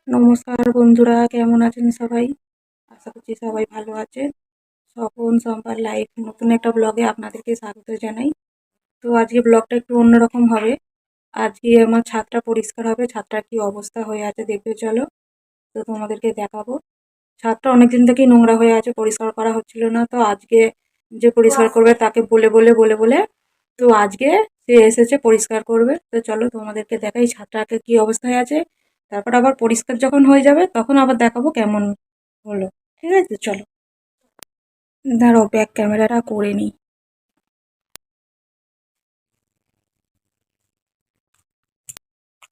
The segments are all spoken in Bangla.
নমস্কার বন্ধুরা, কেমন আছেন সবাই? আশা করছি সবাই ভালো আছেন। স্বপন সম্পার লাইফ নতুন একটা ব্লগে আপনাদেরকে স্বাগত জানাই। তো আজকে ব্লগটা একটু অন্যরকম হবে। আজকে আমার ছাদটা পরিষ্কার হবে। ছাদটার কি অবস্থা হয়ে আছে দেখবে চলো। তো তোমাদেরকে দেখাবো। ছাদটা অনেকদিন থেকেই নোংরা হয়ে আছে, পরিষ্কার করা হচ্ছিল না। তো আজকে যে পরিষ্কার করবে তাকে বলে তো আজকে সে এসেছে পরিষ্কার করবে। তো চলো তোমাদেরকে দেখাই ছাদটাকে কি অবস্থায় আছে। তারপর আবার পরিষ্কার যখন হয়ে যাবে তখন আবার দেখাবো কেমন হলো। ঠিক আছে চলো। দাঁড়াও ব্যাক ক্যামেরাটা করে নিই।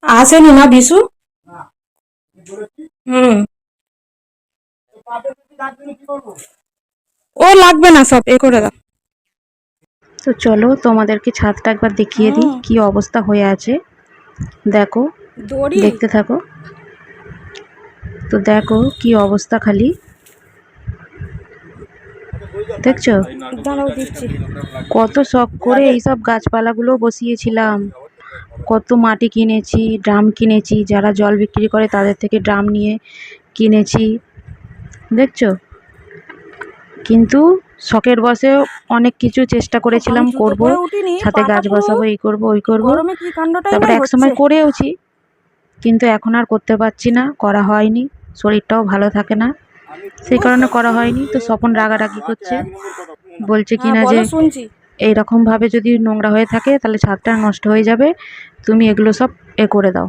আসেনি না বিশু? হুম। ও লাগবে না, সব এ করে দাও। তো চলো তোমাদেরকে ছাদটা একবার দেখিয়ে দিই কি অবস্থা হয়ে আছে। দেখো, দেখতে থাকো। তো দেখো কি অবস্থা, খালি দেখছো? দাঁড়াও দিচ্ছি। কত শখ করে এইসব গাছপালাগুলো বসিয়েছিলাম, কত মাটি কিনেছি, ড্রাম কিনেছি, যারা জল বিক্রি করে তাদের থেকে ড্রাম নিয়ে কিনেছি, দেখছো? কিন্তু শখের বসে অনেক কিছু চেষ্টা করেছিলাম করব, ছাদে গাছ বসাবো, এই করব ওই করব, তারপরে একসময় করেওছি, কিন্তু এখন আর করতে পারছি না, করা হয়নি, শরীরটাও ভালো থাকে না, সেই কারণে করা হয়নি। তো স্বপন রাগারাগি করছে, বলছে কিনা যে এইরকম ভাবে যদি নোংরা হয়ে থাকে তাহলে ছাদটা নষ্ট হয়ে যাবে, তুমি এগুলো সব এ করে দাও,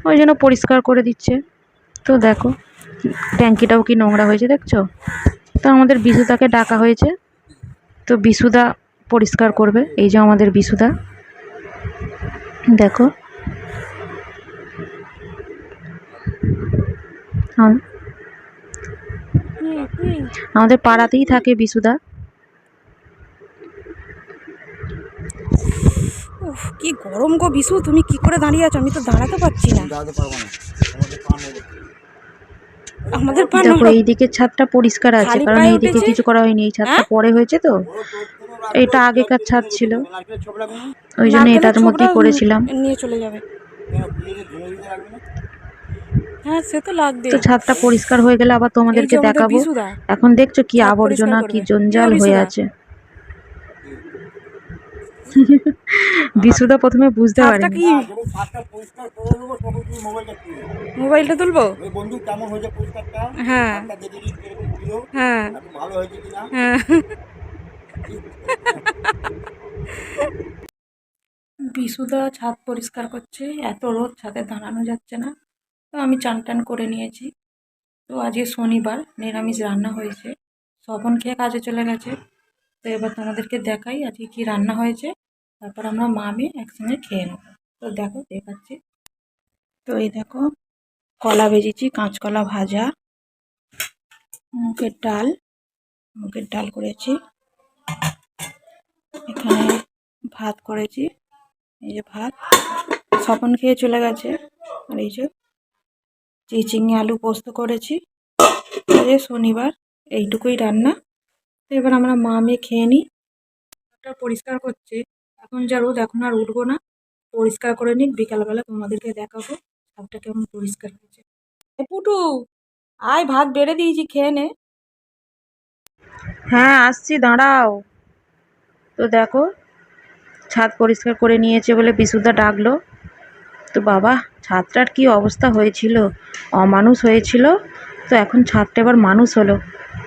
ওই জন্য পরিষ্কার করে দিচ্ছে। তো দেখো ট্যাঙ্কিটাও কি নোংরা হয়েছে দেখছো? তো আমাদের বিশুদাকে ডাকা হয়েছে, তো বিশুদা পরিষ্কার করবে। এই যে আমাদের বিশুদা, দেখো আমাদের পাড়াতেই থাকে বিশুদা। কি গরম গো বিশু, তুমি কি করে দাঁড়িয়ে আছো? আমি তো দাঁড়াতে পারছি না। আমাদের দেখো এইদিকে ছাদটা পরিষ্কার আছে, কারণ এইদিকে কিছু করা হয়নি, এই ছাদটা পরে হয়েছে। তো এটা আগেকার ছাদ ছিল, ওই জন্য এটার মধ্যেই করেছিলাম। নিয়ে চলে যাবে। হ্যাঁ সে তো লাগবে। তো ছাদটা পরিষ্কার হয়ে গেলে আবার তোমাদেরকে দেখাবো। এখন দেখছো কি আবর্জনা, কি জঞ্জাল হয়ে আছে। বিশুদা প্রথমে বুঝতে পারেনি। মোবাইলটা তুলবো? হ্যাঁ হ্যাঁ হ্যাঁ। বিশুদা ছাদ পরিষ্কার করছে, এত রোদ ছাদে দাঁড়ানো যাচ্ছে না। তো আমি চান টান করে নিয়েছি। তো আজকে শনিবার, নিরামিষ রান্না হয়েছে। স্বপন খেয়ে কাজে চলে গেছে। তো এবার তোমাদেরকে দেখাই আজকে কি রান্না হয়েছে, তারপর আমরা মা মেয়ে একসঙ্গে খেয়ে নেব। তো দেখো দেখাচ্ছি। তো এই দেখো কলা ভেজেছি, কাঁচকলা ভাজা, মুগের ডাল করেছি, এখানে ভাত করেছি, এই যে ভাত, স্বপন খেয়ে চলে গেছে। আর এই যে চিচিঙে আলু পোস্ত করেছি। আজকে শনিবার, এইটুকুই রান্না। তো এবার আমরা মা মেয়ে খেয়ে নিই। পরিষ্কার করছে, এখন যা রোদ এখন আর উঠবো না, পরিষ্কার করে নিই, বিকালবেলা তোমাদেরকে দেখাবো ছাদটা কেমন পরিষ্কার হয়েছে। পুটু আয়, ভাত বেড়ে দিয়েছি, খেয়ে নে। হ্যাঁ আসছি, দাঁড়াও। তো দেখো ছাদ পরিষ্কার করে নিয়েছে বলে বিশুদ্ধা ডাকলো। তো বাবা ছাদটার কি অবস্থা হয়েছিল, অমানুষ হয়েছিল, তো এখন ছাদটা এবার মানুষ হলো।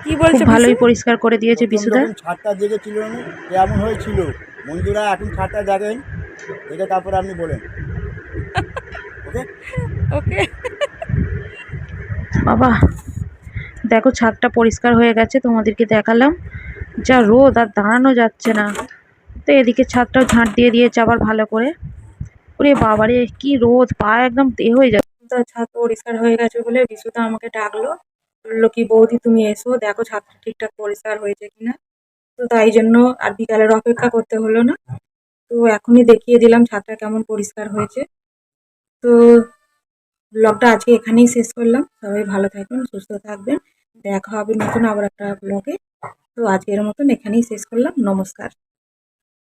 কি বলছো? খুব ভালোই পরিষ্কার করে দিয়েছে বিশুদা। ছাদটা দেখেছিল কেমন হয়েছিল বন্ধুরা, এখন ছাদটা দেখেন, দেখে তারপরে আপনি বলেন। ওকে ওকে বাবা দেখো ছাদটা পরিষ্কার হয়ে গেছে, তোমাদেরকে দেখালাম। যা রোদ, আর দাঁড়ানো যাচ্ছে না। তো এদিকে ছাদটাও ঝাঁট দিয়ে দিয়েছে আবার ভালো করে। ওরে বাবারে কি রোদ, পা একদম দেহ হয়ে যাচ্ছে। তো ছাদ পরিষ্কার হয়ে গেছে বলে বিশুদা আমাকে ডাকলো, বললো কি বৌদি তুমি এসো দেখো ছাদটা ঠিকঠাক পরিষ্কার হয়েছে কিনা। তো তাই জন্য আর বিকালের অপেক্ষা করতে হলো না, তো এখনই দেখিয়ে দিলাম ছাদটা কেমন পরিষ্কার হয়েছে। তো ব্লগটা আজকে এখানেই শেষ করলাম। সবাই ভালো থাকবেন, সুস্থ থাকবেন, দেখা হবে নতুন আবার একটা ব্লগে। তো আজকের মতন এখানেই শেষ করলাম, নমস্কার।